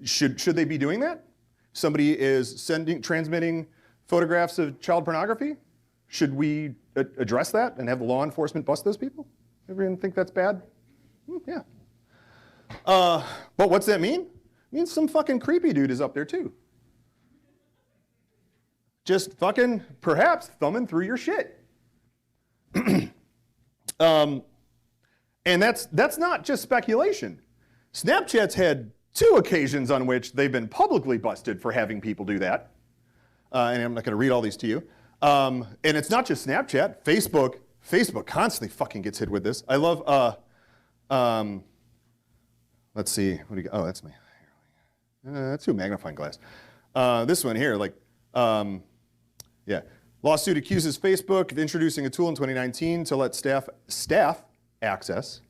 Should they be doing that? Somebody is transmitting photographs of child pornography? Should we address that and have the law enforcement bust those people? Everyone think that's bad? Yeah. But what's that mean? It means some fucking creepy dude is up there too. Just fucking, perhaps, thumbing through your shit. And that's not just speculation. Snapchat's had 2 occasions on which they've been publicly busted for having people do that. And I'm not going to read all these to you. And it's not just Snapchat. Facebook constantly fucking gets hit with this. I love, let's see, what do you got? Oh, that's me. That's a magnifying glass. This one here, yeah. Lawsuit accuses Facebook of introducing a tool in 2019 to let staff access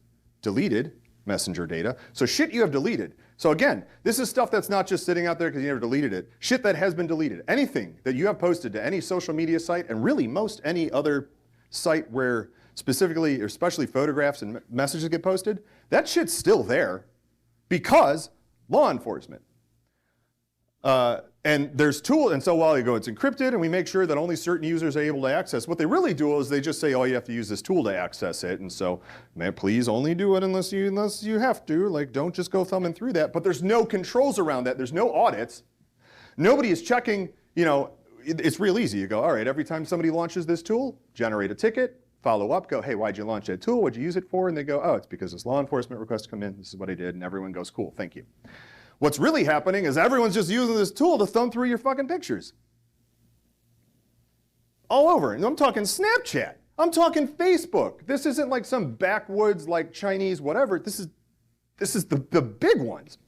deleted messenger data. So shit you have deleted. So again, this is stuff that's not just sitting out there because you never deleted it. Shit that has been deleted. Anything that you have posted to any social media site, and really most any other site where specifically, or especially photographs and messages get posted, that shit's still there because law enforcement. And there's tools, and so while you go, it's encrypted, and we make sure that only certain users are able to access. What they really do is they just say, oh, you have to use this tool to access it, and so, man, please only do it unless you have to. Like, don't just go thumbing through that. But there's no controls around that. There's no audits. Nobody is checking. You know, it's real easy. You go, all right, every time somebody launches this tool, generate a ticket, follow up, go, hey, why'd you launch that tool? What'd you use it for? And they go, oh, it's because this law enforcement request come in. This is what I did, and everyone goes, cool, thank you. What's really happening is everyone's just using this tool to thumb through your fucking pictures. All over. And I'm talking Snapchat. I'm talking Facebook. This isn't like some backwoods, like Chinese whatever. This is the big ones.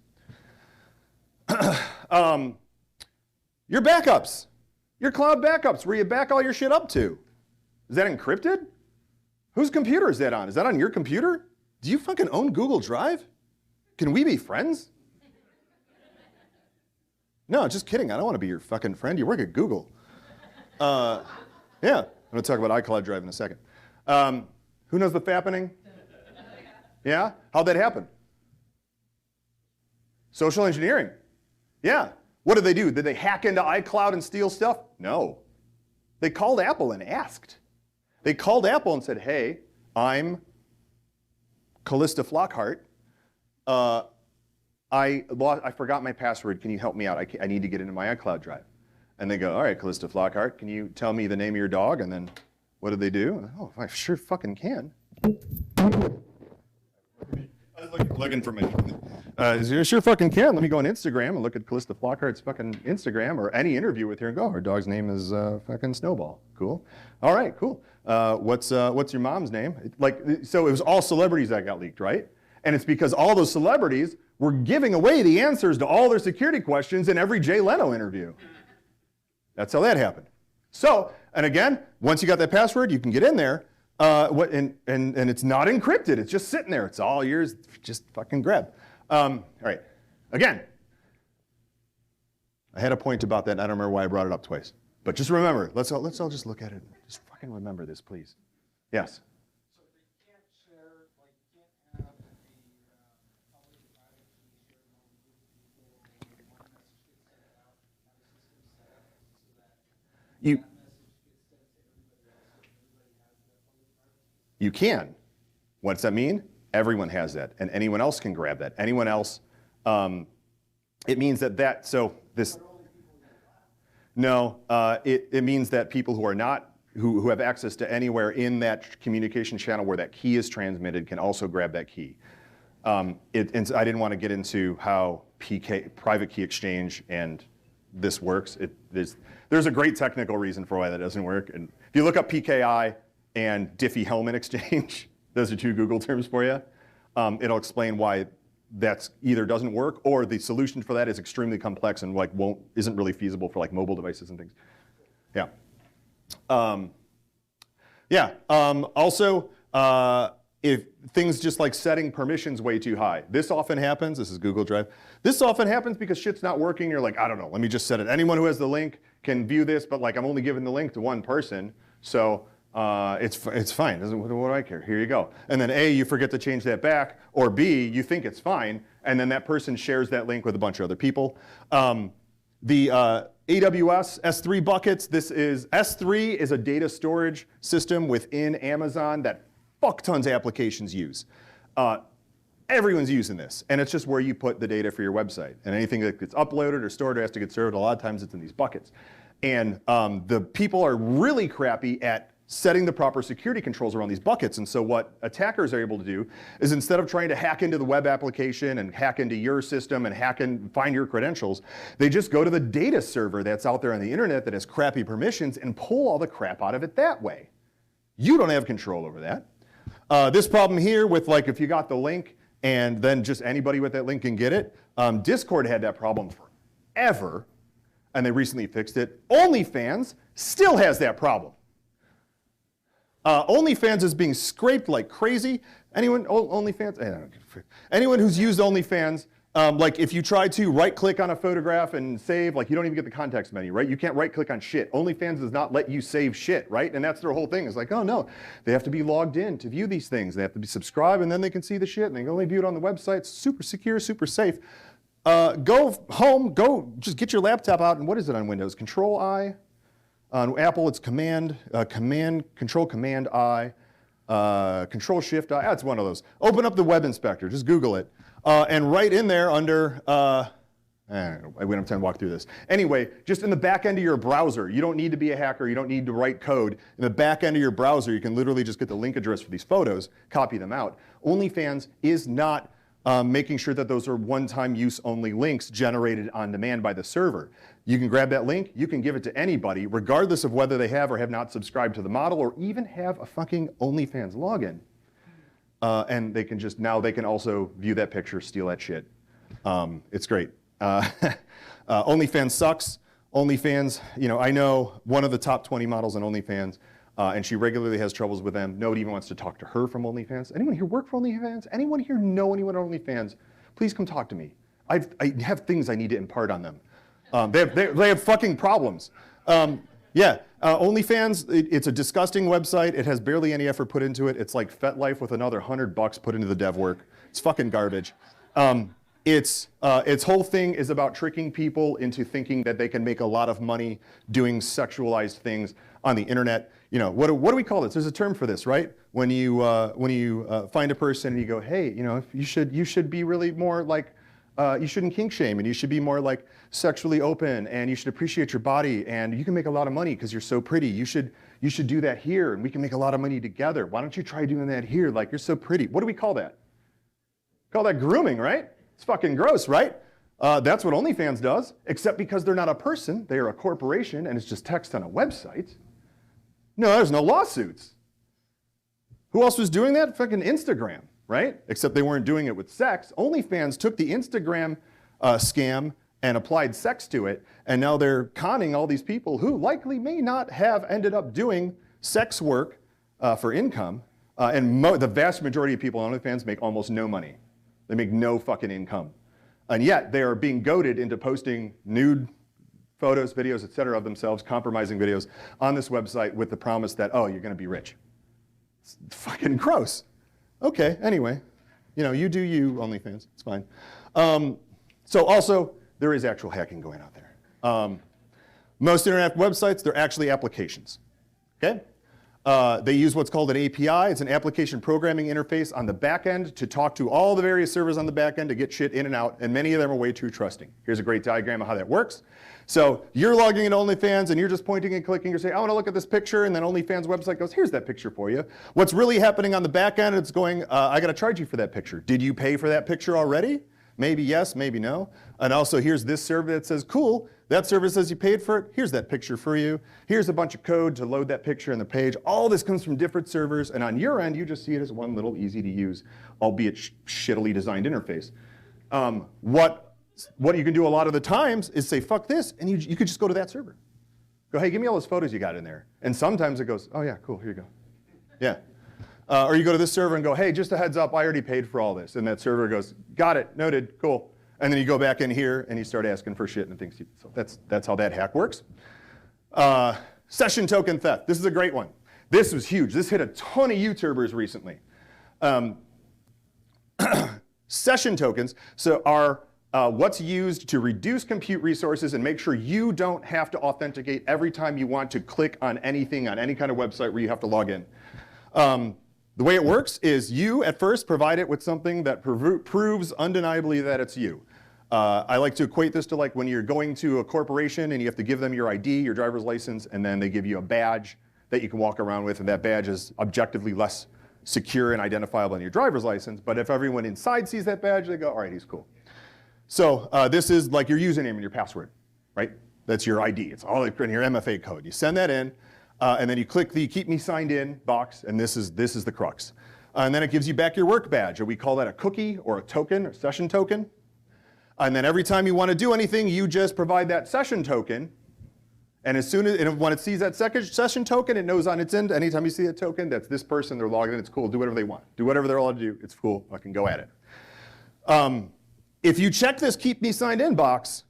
Your backups. Your cloud backups, where you back all your shit up to. Is that encrypted? Whose computer is that on? Is that on your computer? Do you fucking own Google Drive? Can we be friends? No, just kidding. I don't want to be your fucking friend. You work at Google. Yeah, I'm going to talk about iCloud Drive in a second. Who knows what's happening? Yeah? How'd that happen? Social engineering. Yeah. What did they do? Did they hack into iCloud and steal stuff? No. They called Apple and asked. They called Apple and said, hey, I'm Callista Flockhart. I forgot my password. Can you help me out? I need to get into my iCloud Drive. And they go, all right, Callista Flockhart, can you tell me the name of your dog? And then what do they do? Oh, I sure fucking can. I was looking for my you sure fucking can. Let me go on Instagram and look at Callista Flockhart's fucking Instagram or any interview with her and go, her dog's name is fucking Snowball. Cool. All right, cool. What's your mom's name? So it was all celebrities that got leaked, right? And it's because all those celebrities were giving away the answers to all their security questions in every Jay Leno interview. That's how that happened. So, and again, once you got that password, you can get in there, and it's not encrypted. It's just sitting there. It's all yours. Just fucking grab. All right. Again, I had a point about that. And I don't remember why I brought it up twice. But just remember, let's all just look at it. Just fucking remember this, please. Yes. You can. What's that mean? Everyone has that, and anyone else can grab that. Anyone else, it means it means that people who are not, who have access to anywhere in that communication channel where that key is transmitted can also grab that key. And I didn't want to get into how private key exchange and this works. There's a great technical reason for why that doesn't work. And if you look up PKI and Diffie-Hellman exchange, those are two Google terms for you, it'll explain why that's either doesn't work or the solution for that is extremely complex and isn't really feasible for like mobile devices and things. Yeah. Also, if things just like setting permissions way too high. This often happens. This is Google Drive. This often happens because shit's not working. You're like, I don't know, let me just set it. Anyone who has the link can view this, but like I'm only giving the link to one person. So it's fine. What do I care? Here you go. And then A, you forget to change that back, or B, you think it's fine, and then that person shares that link with a bunch of other people. The AWS S3 buckets, S3 is a data storage system within Amazon that fuck tons of applications use. Everyone's using this, and it's just where you put the data for your website. And anything that gets uploaded or stored or has to get served, a lot of times it's in these buckets. And the people are really crappy at setting the proper security controls around these buckets. And so what attackers are able to do is instead of trying to hack into the web application and hack into your system and hack and find your credentials, they just go to the data server that's out there on the internet that has crappy permissions and pull all the crap out of it that way. You don't have control over that. This problem here with like if you got the link and then just anybody with that link can get it, Discord had that problem forever and they recently fixed it. OnlyFans still has that problem. OnlyFans is being scraped like crazy. Anyone who's used OnlyFans, like if you try to right-click on a photograph and save, like you don't even get the context menu, right? You can't right-click on shit. OnlyFans does not let you save shit, right? And that's their whole thing. It's like, oh no, they have to be logged in to view these things. They have to be subscribed and then they can see the shit and they can only view it on the website. It's super secure, super safe. Go home, just get your laptop out, and what is it on Windows? Control-I. On Apple, it's Control-Command-I, Control-Shift-I. That's one of those. Open up the web inspector. Just Google it. And right in there under, I don't have time to walk through this. Anyway, just in the back end of your browser, you don't need to be a hacker. You don't need to write code. In the back end of your browser, you can literally just get the link address for these photos, copy them out. OnlyFans is not making sure that those are one-time use only links generated on demand by the server. You can grab that link, you can give it to anybody, regardless of whether they have or have not subscribed to the model or even have a fucking OnlyFans login. And they can just, now they can also view that picture, steal that shit. It's great. OnlyFans sucks. OnlyFans, I know one of the top 20 models on OnlyFans, and she regularly has troubles with them. Nobody even wants to talk to her from OnlyFans. Anyone here work for OnlyFans? Anyone here know anyone on OnlyFans? Please come talk to me. I have things I need to impart on them. They have fucking problems. OnlyFans, it's a disgusting website. It has barely any effort put into it. It's like FetLife with another $100 put into the dev work. It's fucking garbage. Its whole thing is about tricking people into thinking that they can make a lot of money doing sexualized things on the internet. What do we call this? There's a term for this, right? When you find a person and you go, hey, you should be really more like, you shouldn't kink shame, and you should be more like sexually open, and you should appreciate your body, and you can make a lot of money because you're so pretty. You should do that here, and we can make a lot of money together. Why don't you try doing that here? Like, you're so pretty. What do we call that? Call that grooming, right? It's fucking gross, right? That's what OnlyFans does, except because they're not a person, they are a corporation, and it's just text on a website. No, there's no lawsuits. Who else was doing that? Fucking Instagram, right? Except they weren't doing it with sex. OnlyFans took the Instagram scam and applied sex to it, and now they're conning all these people who likely may not have ended up doing sex work for income, and the vast majority of people on OnlyFans make almost no money. They make no fucking income. And yet they are being goaded into posting nude photos, videos, et cetera, of themselves, compromising videos on this website with the promise that, oh, you're gonna be rich. It's fucking gross. Okay, anyway, you do you, OnlyFans, it's fine. So also, there is actual hacking going on there. Most internet websites, they're actually applications, okay? They use what's called an API. It's an application programming interface on the back end to talk to all the various servers on the back end to get shit in and out, and many of them are way too trusting. Here's a great diagram of how that works. So you're logging into OnlyFans and you're just pointing and clicking. You're saying, I want to look at this picture, and then OnlyFans website goes, here's that picture for you. What's really happening on the back end, it's going, I got to charge you for that picture. Did you pay for that picture already? Maybe yes, maybe no. And also here's this server that says, cool, that server says you paid for it. Here's that picture for you. Here's a bunch of code to load that picture on the page. All this comes from different servers, and on your end, you just see it as one little easy to use, albeit shittily designed interface. What you can do a lot of the times is say, fuck this, and you could just go to that server. Go, hey, give me all those photos you got in there. And sometimes it goes, oh yeah, cool, here you go. Yeah. Or you go to this server and go, hey, just a heads up, I already paid for all this. And that server goes, got it, noted, cool. And then you go back in here and you start asking for shit and things. So that's how that hack works. Session token theft. This is a great one. This was huge. This hit a ton of YouTubers recently. Session tokens are what's used to reduce compute resources and make sure you don't have to authenticate every time you want to click on anything on any kind of website where you have to log in. The way it works is you, at first, provide it with something that proves undeniably that it's you. I like to equate this to like when you're going to a corporation and you have to give them your ID, your driver's license, and then they give you a badge that you can walk around with, and that badge is objectively less secure and identifiable than your driver's license. But if everyone inside sees that badge, they go, all right, he's cool. So this is like your username and your password, right? That's your ID. It's all in your MFA code. You send that in. And then you click the keep me signed in box, and this is the crux. And then it gives you back your work badge, or we call that a cookie or a token or session token. And then every time you want to do anything, you just provide that session token. And when it sees that session token, it knows on its end, anytime you see a token, that's this person, they're logged in, it's cool, do whatever they want. Do whatever they're allowed to do, it's cool, fucking go at it. If you check this keep me signed in box,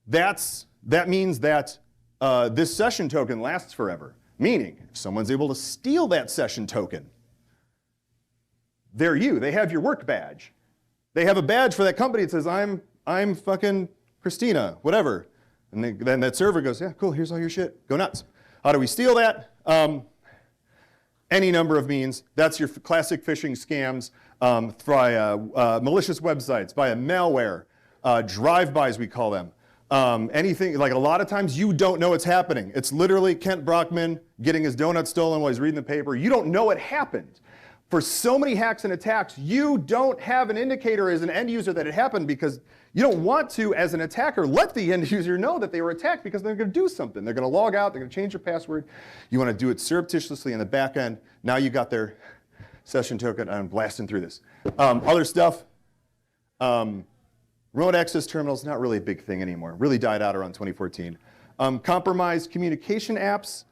that means that this session token lasts forever. Meaning, if someone's able to steal that session token, they're you. They have your work badge. They have a badge for that company that says, I'm I'm fucking Christina, whatever. And then that server goes, yeah, cool, here's all your shit. Go nuts. How do we steal that? Any number of means. That's your classic phishing scams via malicious websites, via malware, drive-bys we call them. Anything, like a lot of times you don't know it's happening. It's literally Kent Brockman getting his donut stolen while he's reading the paper. You don't know it happened. For so many hacks and attacks, you don't have an indicator as an end user that it happened because you don't want to, as an attacker, let the end user know that they were attacked because they're going to do something. They're going to log out. They're going to change their password. You want to do it surreptitiously in the back end. Now you got their session token. I'm blasting through this. Other stuff. Remote access terminals, not really a big thing anymore. Really died out around 2014. Compromised communication apps.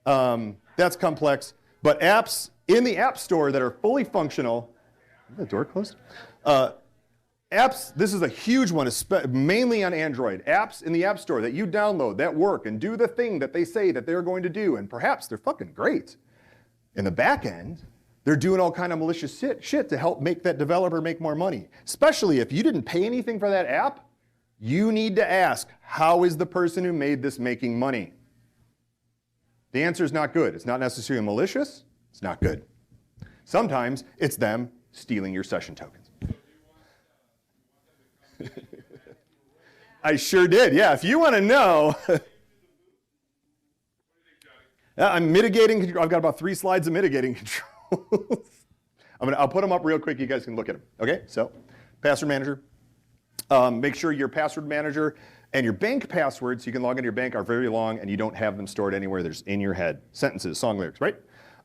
That's complex. But apps in the App Store that are fully functional. Is the door closed? Apps, this is a huge one, mainly on Android. Apps in the App Store that you download that work and do the thing that they say that they're going to do, and perhaps they're fucking great. In the back end, they're doing all kind of malicious shit to help make that developer make more money. Especially if you didn't pay anything for that app, you need to ask, how is the person who made this making money? The answer is not good. It's not necessarily malicious. It's not good. Sometimes it's them stealing your session tokens. I sure did. Yeah, if you want to know. I'm mitigating. I've got about 3 slides of mitigating controls. I'll put them up real quick. You guys can look at them. Okay, so password manager. Make sure your password manager and your bank passwords, so you can log into your bank, are very long and you don't have them stored anywhere. They're just in your head. Sentences, song lyrics, right?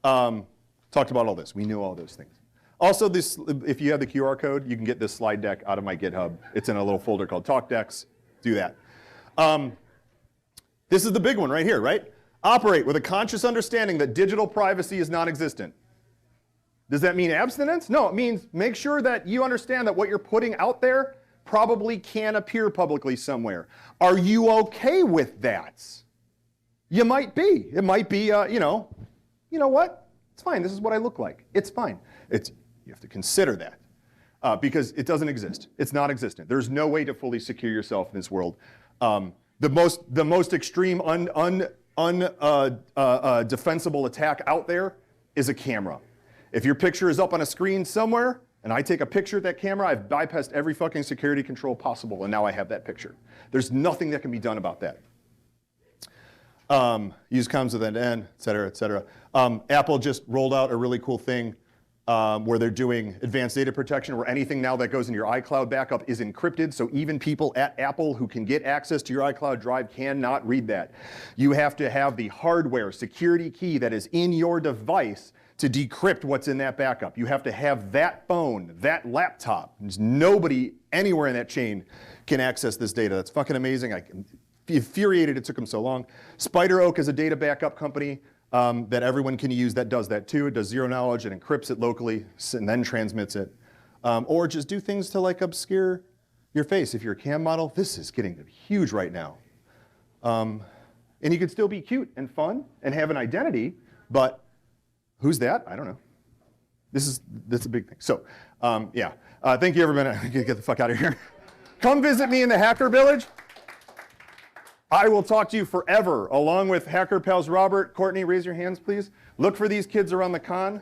Talked about all this. We knew all those things. Also, this, if you have the QR code, you can get this slide deck out of my GitHub. It's in a little folder called Talk Decks. Do that. This is the big one right here, right? Operate with a conscious understanding that digital privacy is non-existent. Does that mean abstinence? No, it means make sure that you understand that what you're putting out there probably can appear publicly somewhere. Are you okay with that? You might be. It might be, you know what? It's fine. This is what I look like. It's fine. You have to consider that because it doesn't exist. It's non-existent. There's no way to fully secure yourself in this world. The most extreme defensible attack out there is a camera. If your picture is up on a screen somewhere, and I take a picture of that camera, I've bypassed every fucking security control possible, and now I have that picture. There's nothing that can be done about that. Use comms with end-to-end, et cetera, et cetera. Apple just rolled out a really cool thing where they're doing advanced data protection, where anything now that goes in your iCloud backup is encrypted, so even people at Apple who can get access to your iCloud drive cannot read that. You have to have the hardware security key that is in your device to decrypt what's in that backup. You have to have that phone, that laptop. There's nobody anywhere in that chain can access this data. That's fucking amazing. I'm infuriated it took them so long. Spider Oak is a data backup company that everyone can use that does that too. It does zero knowledge and encrypts it locally and then transmits it. Or just do things to like obscure your face. If you're a cam model, this is getting huge right now. And you can still be cute and fun and have an identity, but who's that? I don't know. This is a big thing. So, yeah. Thank you, everybody. I'm gonna get the fuck out of here. Come visit me in the Hacker Village. I will talk to you forever, along with Hacker Pals Robert, Courtney. Raise your hands, please. Look for these kids around the con.